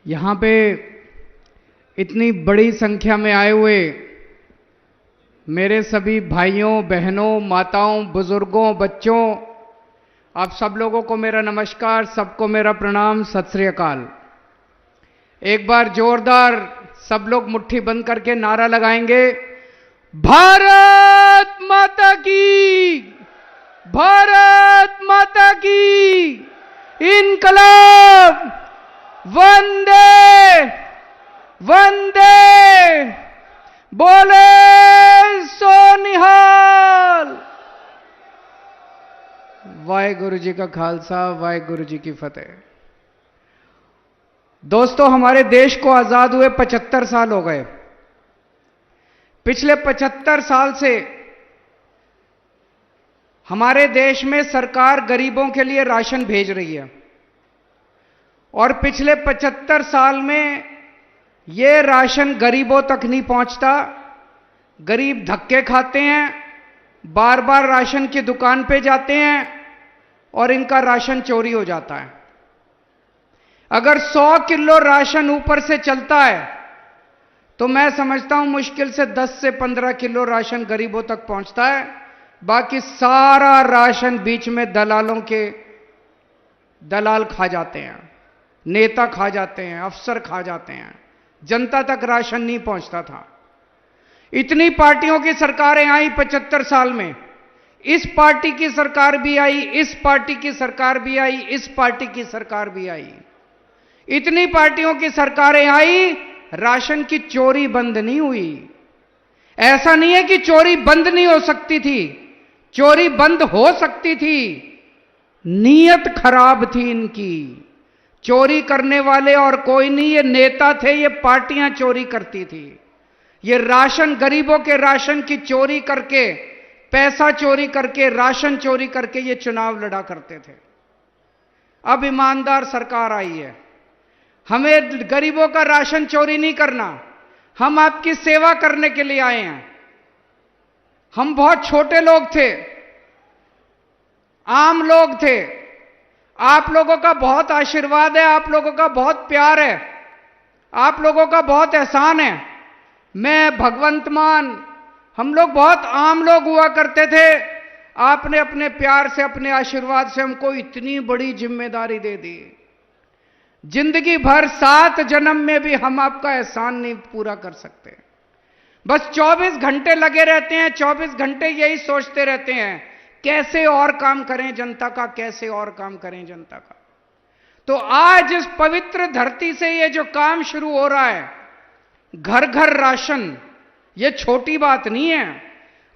यहाँ पे इतनी बड़ी संख्या में आए हुए मेरे सभी भाइयों, बहनों, माताओं, बुजुर्गों, बच्चों, आप सब लोगों को मेरा नमस्कार, सबको मेरा प्रणाम, सत श्री अकाल। एक बार जोरदार सब लोग मुट्ठी बंद करके नारा लगाएंगे, भारत माता की, भारत माता की, इनकलाब, वंदे वंदे, बोले सो निहाल। वाहेगुरु जी का खालसा, वाहेगुरु जी की फतेह। दोस्तों, हमारे देश को आजाद हुए 75 साल हो गए। पिछले 75 साल से हमारे देश में सरकार गरीबों के लिए राशन भेज रही है और पिछले 75 साल में यह राशन गरीबों तक नहीं पहुंचता। गरीब धक्के खाते हैं, बार बार राशन की दुकान पे जाते हैं और इनका राशन चोरी हो जाता है। अगर 100 किलो राशन ऊपर से चलता है तो मैं समझता हूं मुश्किल से 10 से 15 किलो राशन गरीबों तक पहुंचता है। बाकी सारा राशन बीच में दलाल खा जाते हैं, नेता खा जाते हैं, अफसर खा जाते हैं। जनता तक राशन नहीं पहुंचता था। इतनी पार्टियों की सरकारें आई 75 साल में। इस पार्टी की सरकार भी आई, इस पार्टी की सरकार भी आई, इस पार्टी की सरकार भी आई। इतनी पार्टियों की सरकारें आई, राशन की चोरी बंद नहीं हुई। ऐसा नहीं है कि चोरी बंद नहीं हो सकती थी, चोरी बंद हो सकती थी। नीयत खराब थी इनकी। चोरी करने वाले और कोई नहीं, ये नेता थे, ये पार्टियां चोरी करती थी। ये राशन, गरीबों के राशन की चोरी करके, पैसा चोरी करके, राशन चोरी करके ये चुनाव लड़ा करते थे। अब ईमानदार सरकार आई है। हमें गरीबों का राशन चोरी नहीं करना, हम आपकी सेवा करने के लिए आए हैं। हम बहुत छोटे लोग थे, आम लोग थे। आप लोगों का बहुत आशीर्वाद है, आप लोगों का बहुत प्यार है, आप लोगों का बहुत एहसान है। मैं, भगवंत मान, हम लोग बहुत आम लोग हुआ करते थे। आपने अपने प्यार से, अपने आशीर्वाद से हमको इतनी बड़ी जिम्मेदारी दे दी। जिंदगी भर 7 जन्म में भी हम आपका एहसान नहीं पूरा कर सकते। बस 24 घंटे लगे रहते हैं, 24 घंटे यही सोचते रहते हैं, कैसे और काम करें जनता का, कैसे और काम करें जनता का। तो आज इस पवित्र धरती से ये जो काम शुरू हो रहा है, घर घर राशन, ये छोटी बात नहीं है।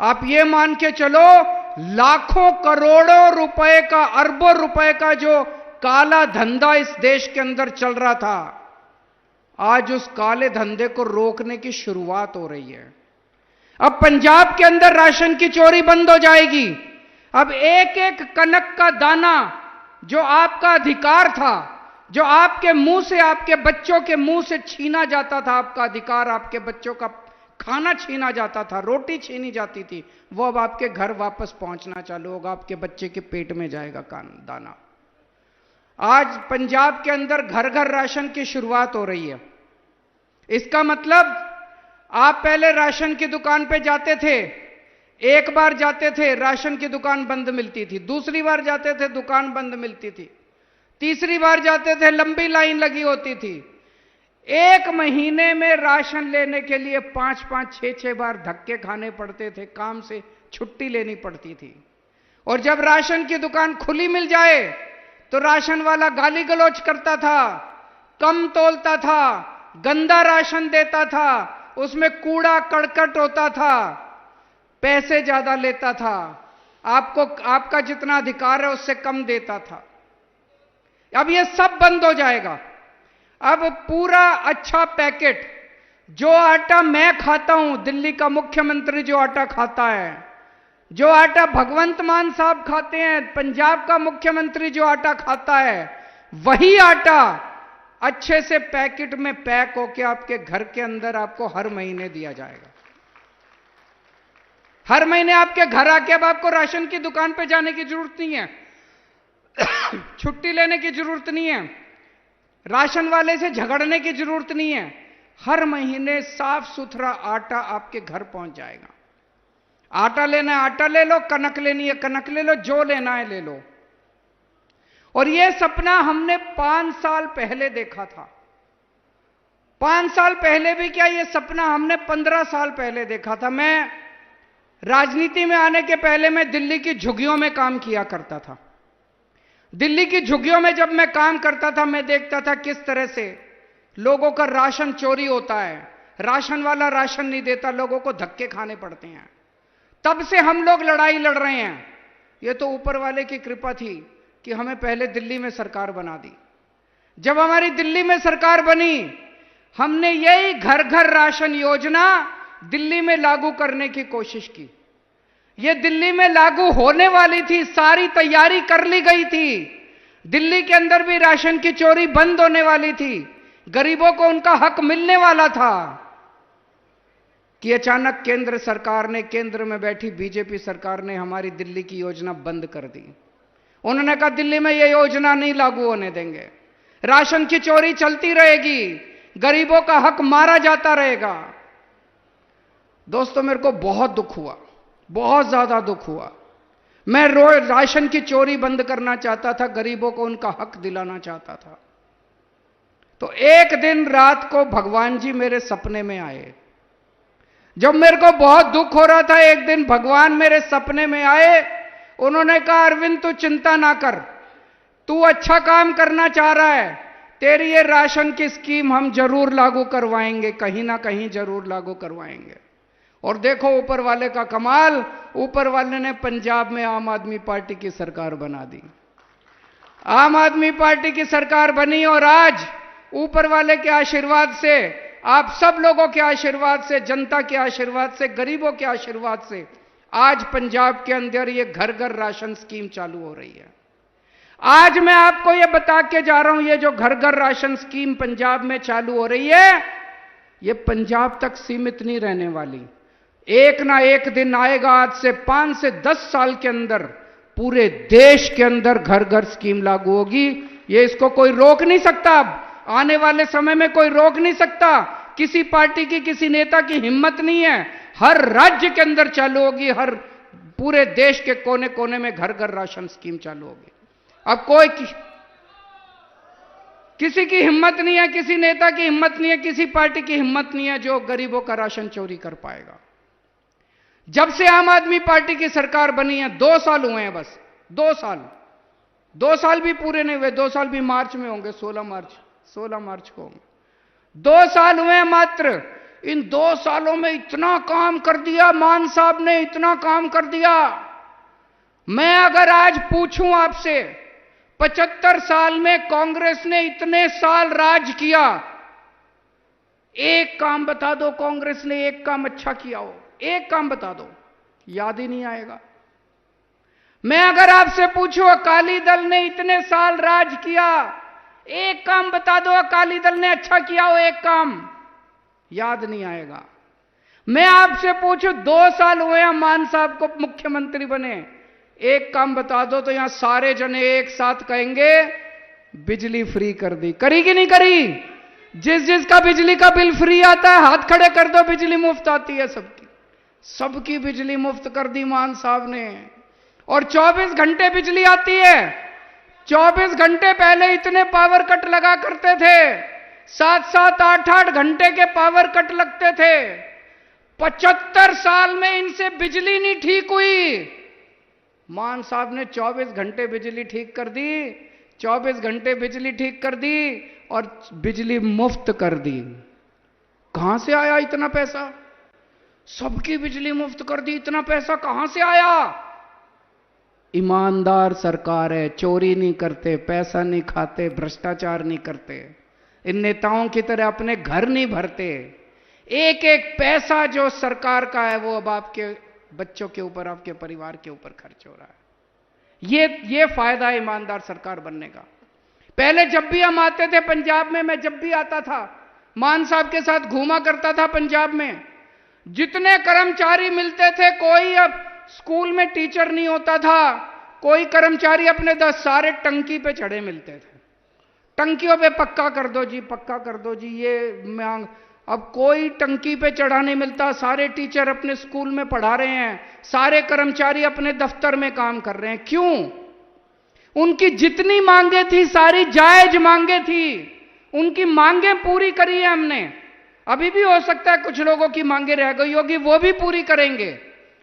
आप ये मान के चलो, लाखों करोड़ों रुपए का, अरबों रुपए का जो काला धंधा इस देश के अंदर चल रहा था, आज उस काले धंधे को रोकने की शुरुआत हो रही है। अब पंजाब के अंदर राशन की चोरी बंद हो जाएगी। अब एक एक कनक का दाना जो आपका अधिकार था, जो आपके मुंह से, आपके बच्चों के मुंह से छीना जाता था, आपका अधिकार, आपके बच्चों का खाना छीना जाता था, रोटी छीनी जाती थी, वो अब आपके घर वापस पहुंचना चालू होगा, आपके बच्चे के पेट में जाएगा दाना। आज पंजाब के अंदर घर घर राशन की शुरुआत हो रही है। इसका मतलब आप पहले राशन की दुकान पे जाते थे, एक बार जाते थे राशन की दुकान बंद मिलती थी, दूसरी बार जाते थे दुकान बंद मिलती थी, तीसरी बार जाते थे लंबी लाइन लगी होती थी। एक महीने में राशन लेने के लिए 5-5, 6-6 बार धक्के खाने पड़ते थे, काम से छुट्टी लेनी पड़ती थी। और जब राशन की दुकान खुली मिल जाए तो राशन वाला गाली गलौज करता था, कम तोलता था, गंदा राशन देता था, उसमें कूड़ा करकट होता था, पैसे ज्यादा लेता था, आपको आपका जितना अधिकार है उससे कम देता था। अब ये सब बंद हो जाएगा। अब पूरा अच्छा पैकेट, जो आटा मैं खाता हूं, दिल्ली का मुख्यमंत्री जो आटा खाता है, जो आटा भगवंत मान साहब खाते हैं, पंजाब का मुख्यमंत्री जो आटा खाता है, वही आटा अच्छे से पैकेट में पैक होके आपके घर के अंदर आपको हर महीने दिया जाएगा। हर महीने आपके घर आके अब आपको राशन की दुकान पे जाने की जरूरत नहीं है, छुट्टी लेने की जरूरत नहीं है। राशन वाले से झगड़ने की जरूरत नहीं है। हर महीने साफ सुथरा आटा आपके घर पहुंच जाएगा। आटा लेना है आटा ले लो, कनक लेनी है कनक ले लो, जो लेना है ले लो। और यह सपना हमने 5 साल पहले देखा था। 5 साल पहले भी क्या, यह सपना हमने 15 साल पहले देखा था। मैं राजनीति में आने के पहले मैं दिल्ली की झुग्गियों में काम किया करता था। दिल्ली की झुग्गियों में जब मैं काम करता था, मैं देखता था किस तरह से लोगों का राशन चोरी होता है। राशन वाला राशन नहीं देता, लोगों को धक्के खाने पड़ते हैं। तब से हम लोग लड़ाई लड़ रहे हैं। यह तो ऊपर वाले की कृपा थी कि हमें पहले दिल्ली में सरकार बना दी। जब हमारी दिल्ली में सरकार बनी, हमने यही घर घर राशन योजना दिल्ली में लागू करने की कोशिश की। यह दिल्ली में लागू होने वाली थी, सारी तैयारी कर ली गई थी। दिल्ली के अंदर भी राशन की चोरी बंद होने वाली थी, गरीबों को उनका हक मिलने वाला था कि अचानक केंद्र सरकार ने, केंद्र में बैठी बीजेपी सरकार ने हमारी दिल्ली की योजना बंद कर दी। उन्होंने कहा दिल्ली में यह योजना नहीं लागू होने देंगे, राशन की चोरी चलती रहेगी, गरीबों का हक मारा जाता रहेगा। दोस्तों, मेरे को बहुत दुख हुआ, बहुत ज्यादा दुख हुआ। मैं रोज राशन की चोरी बंद करना चाहता था, गरीबों को उनका हक दिलाना चाहता था। तो एक दिन रात को भगवान जी मेरे सपने में आए। जब मेरे को बहुत दुख हो रहा था, एक दिन भगवान मेरे सपने में आए। उन्होंने कहा अरविंद तू चिंता ना कर, तू अच्छा काम करना चाह रहा है, तेरी ये राशन की स्कीम हम जरूर लागू करवाएंगे, कहीं ना कहीं जरूर लागू करवाएंगे। और देखो ऊपर वाले का कमाल, ऊपर वाले ने पंजाब में आम आदमी पार्टी की सरकार बना दी। आम आदमी पार्टी की सरकार बनी और आज ऊपर वाले के आशीर्वाद से, आप सब लोगों के आशीर्वाद से, जनता के आशीर्वाद से, गरीबों के आशीर्वाद से आज पंजाब के अंदर ये घर घर राशन स्कीम चालू हो रही है। आज मैं आपको ये बता के जा रहा हूं, ये जो घर घर राशन स्कीम पंजाब में चालू हो रही है, ये पंजाब तक सीमित नहीं रहने वाली। एक ना एक दिन आएगा, आज से 5 से 10 साल के अंदर पूरे देश के अंदर घर घर स्कीम लागू होगी। ये इसको कोई रोक नहीं सकता। अब आने वाले समय में कोई रोक नहीं सकता। किसी पार्टी की, किसी नेता की हिम्मत नहीं है। हर राज्य के अंदर चालू होगी, हर पूरे देश के कोने कोने में घर घर राशन स्कीम चालू होगी। अब कोई किसी की हिम्मत नहीं है, किसी नेता की हिम्मत नहीं है, किसी पार्टी की हिम्मत नहीं है जो गरीबों का राशन चोरी कर पाएगा। जब से आम आदमी पार्टी की सरकार बनी है, 2 साल हुए हैं बस, 2 साल, 2 साल भी पूरे नहीं हुए, 2 साल भी मार्च में होंगे, 16 मार्च को होंगे। 2 साल हुए मात्र। इन 2 सालों में इतना काम कर दिया मान साहब ने, इतना काम कर दिया। मैं अगर आज पूछूं आपसे, 75 साल में कांग्रेस ने इतने साल राज किया, एक काम बता दो कांग्रेस ने एक काम अच्छा किया हो, एक काम बता दो, याद ही नहीं आएगा। मैं अगर आपसे पूछूं अकाली दल ने इतने साल राज किया, एक काम बता दो अकाली दल ने अच्छा किया हो, एक काम, याद नहीं आएगा। मैं आपसे पूछूं 2 साल हुए हैं मान साहब को मुख्यमंत्री बने, एक काम बता दो, तो यहां सारे जने एक साथ कहेंगे बिजली फ्री कर दी। करी कि नहीं करी? जिस जिसका बिजली का बिल फ्री आता है हाथ खड़े कर दो, बिजली मुफ्त आती है सबकी। सबकी बिजली मुफ्त कर दी मान साहब ने। और 24 घंटे बिजली आती है। 24 घंटे पहले इतने पावर कट लगा करते थे, 7-7, 8-8 घंटे के पावर कट लगते थे। 75 साल में इनसे बिजली नहीं ठीक हुई। मान साहब ने 24 घंटे बिजली ठीक कर दी, 24 घंटे बिजली ठीक कर दी और बिजली मुफ्त कर दी। कहां से आया इतना पैसा? सबकी बिजली मुफ्त कर दी, इतना पैसा कहां से आया? ईमानदार सरकार है, चोरी नहीं करते, पैसा नहीं खाते, भ्रष्टाचार नहीं करते, इन नेताओं की तरह अपने घर नहीं भरते। एक एक पैसा जो सरकार का है वो अब आपके बच्चों के ऊपर, आपके परिवार के ऊपर खर्च हो रहा है। ये फायदा है ईमानदार सरकार बनने का। पहले जब भी हम आते थे पंजाब में, मैं जब भी आता था मान साहब के साथ घूमा करता था पंजाब में, जितने कर्मचारी मिलते थे, कोई अब स्कूल में टीचर नहीं होता था, कोई कर्मचारी अपने 10 सारे टंकी पे चढ़े मिलते थे। टंकियों पे पक्का कर दो जी, पक्का कर दो जी, ये मांग। अब कोई टंकी पे चढ़ा नहीं मिलता, सारे टीचर अपने स्कूल में पढ़ा रहे हैं, सारे कर्मचारी अपने दफ्तर में काम कर रहे हैं। क्यों? उनकी जितनी मांगे थी सारी जायज मांगे थी, उनकी मांगे पूरी करी है हमने। अभी भी हो सकता है कुछ लोगों की मांगे रह गई होगी, वो भी पूरी करेंगे,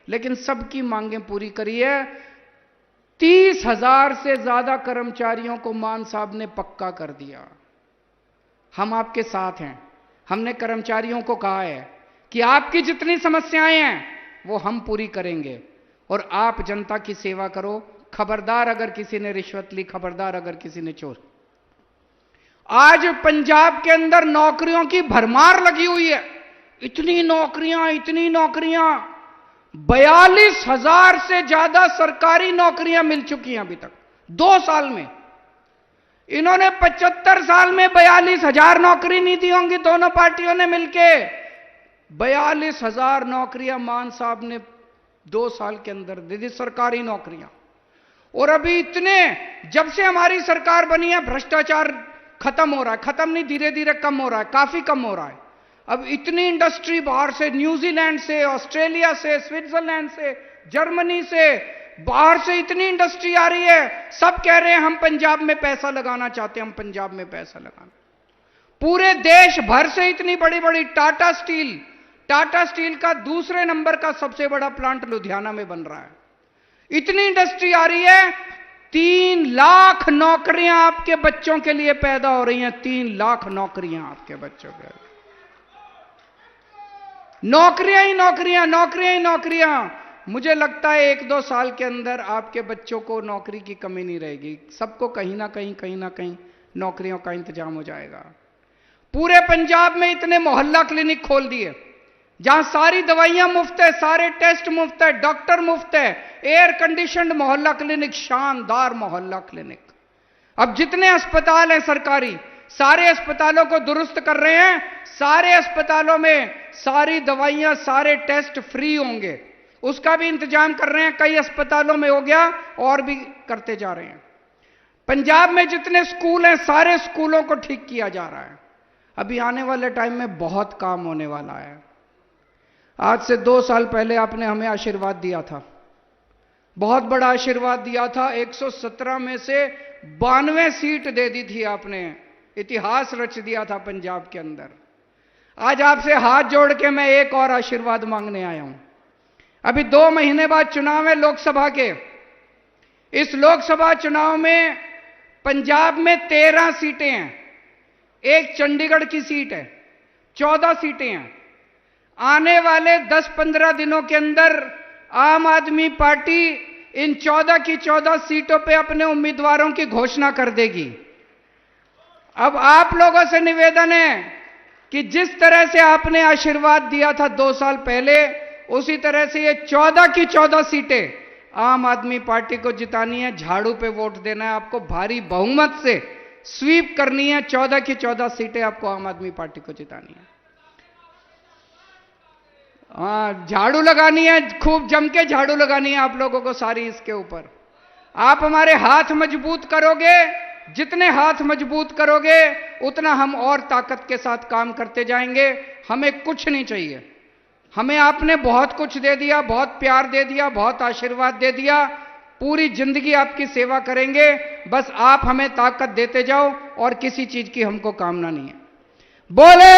लेकिन सबकी मांगे पूरी करी है। 30,000 से ज्यादा कर्मचारियों को मान साहब ने पक्का कर दिया। हम आपके साथ हैं। हमने कर्मचारियों को कहा है कि आपकी जितनी समस्याएं हैं वो हम पूरी करेंगे, और आप जनता की सेवा करो। खबरदार अगर किसी ने रिश्वत ली, खबरदार अगर किसी ने चोर। आज पंजाब के अंदर नौकरियों की भरमार लगी हुई है, इतनी नौकरियां, इतनी नौकरियां। 42,000 से ज्यादा सरकारी नौकरियां मिल चुकी हैं अभी तक 2 साल में। इन्होंने 75 साल में 42,000 नौकरी नहीं दी होंगी, दोनों पार्टियों ने मिलके 42,000 नौकरियां मान साहब ने 2 साल के अंदर दे दी, सरकारी नौकरियां। और अभी इतने, जब से हमारी सरकार बनी है भ्रष्टाचार खत्म हो रहा है, खत्म नहीं, धीरे धीरे कम हो रहा है, काफी कम हो रहा है। अब इतनी इंडस्ट्री बाहर से, न्यूजीलैंड से, ऑस्ट्रेलिया से, स्विट्जरलैंड से, जर्मनी से, बाहर से इतनी इंडस्ट्री आ रही है। सब कह रहे हैं हम पंजाब में पैसा लगाना चाहते हैं, हम पंजाब में पैसा लगाना। पूरे देश भर से इतनी बड़ी बड़ी टाटा स्टील का दूसरे नंबर का सबसे बड़ा प्लांट लुधियाना में बन रहा है। इतनी इंडस्ट्री आ रही है, 3 लाख नौकरियां आपके बच्चों के लिए पैदा हो रही हैं। 3 लाख नौकरियां आपके बच्चों के, नौकरियां ही नौकरियां, नौकरियां ही नौकरियां। मुझे लगता है 1-2 साल के अंदर आपके बच्चों को नौकरी की कमी नहीं रहेगी। सबको कहीं ना कहीं नौकरियों का इंतजाम हो जाएगा। पूरे पंजाब में इतने मोहल्ला क्लिनिक खोल दिए जहां सारी दवाइयां मुफ्त है, सारे टेस्ट मुफ्त है, डॉक्टर मुफ्त है, एयर कंडीशनड मोहल्ला क्लिनिक, शानदार मोहल्ला क्लिनिक। अब जितने अस्पताल हैं सरकारी, सारे अस्पतालों को दुरुस्त कर रहे हैं। सारे अस्पतालों में सारी दवाइयां, सारे टेस्ट फ्री होंगे, उसका भी इंतजाम कर रहे हैं। कई अस्पतालों में हो गया, और भी करते जा रहे हैं। पंजाब में जितने स्कूल हैं सारे स्कूलों को ठीक किया जा रहा है। अभी आने वाले टाइम में बहुत काम होने वाला है। आज से 2 साल पहले आपने हमें आशीर्वाद दिया था, बहुत बड़ा आशीर्वाद दिया था। 117 में से 92 सीट दे दी थी आपने, इतिहास रच दिया था पंजाब के अंदर। आज आपसे हाथ जोड़ के मैं एक और आशीर्वाद मांगने आया हूं। अभी 2 महीने बाद चुनाव है लोकसभा के। इस लोकसभा चुनाव में पंजाब में 13 सीटें हैं, एक चंडीगढ़ की सीट है, 14 सीटें हैं। आने वाले 10-15 दिनों के अंदर आम आदमी पार्टी इन 14 की 14 सीटों पे अपने उम्मीदवारों की घोषणा कर देगी। अब आप लोगों से निवेदन है कि जिस तरह से आपने आशीर्वाद दिया था 2 साल पहले, उसी तरह से ये 14 की 14 सीटें आम आदमी पार्टी को जितानी है। झाड़ू पे वोट देना है आपको, भारी बहुमत से स्वीप करनी है। 14 की 14 सीटें आपको आम आदमी पार्टी को जितानी है। हाँ, झाड़ू लगानी है, खूब जम के झाड़ू लगानी है आप लोगों को सारी इसके ऊपर। आप हमारे हाथ मजबूत करोगे, जितने हाथ मजबूत करोगे उतना हम और ताकत के साथ काम करते जाएंगे। हमें कुछ नहीं चाहिए, हमें आपने बहुत कुछ दे दिया, बहुत प्यार दे दिया, बहुत आशीर्वाद दे दिया। पूरी जिंदगी आपकी सेवा करेंगे, बस आप हमें ताकत देते जाओ और किसी चीज की हमको कामना नहीं है। बोले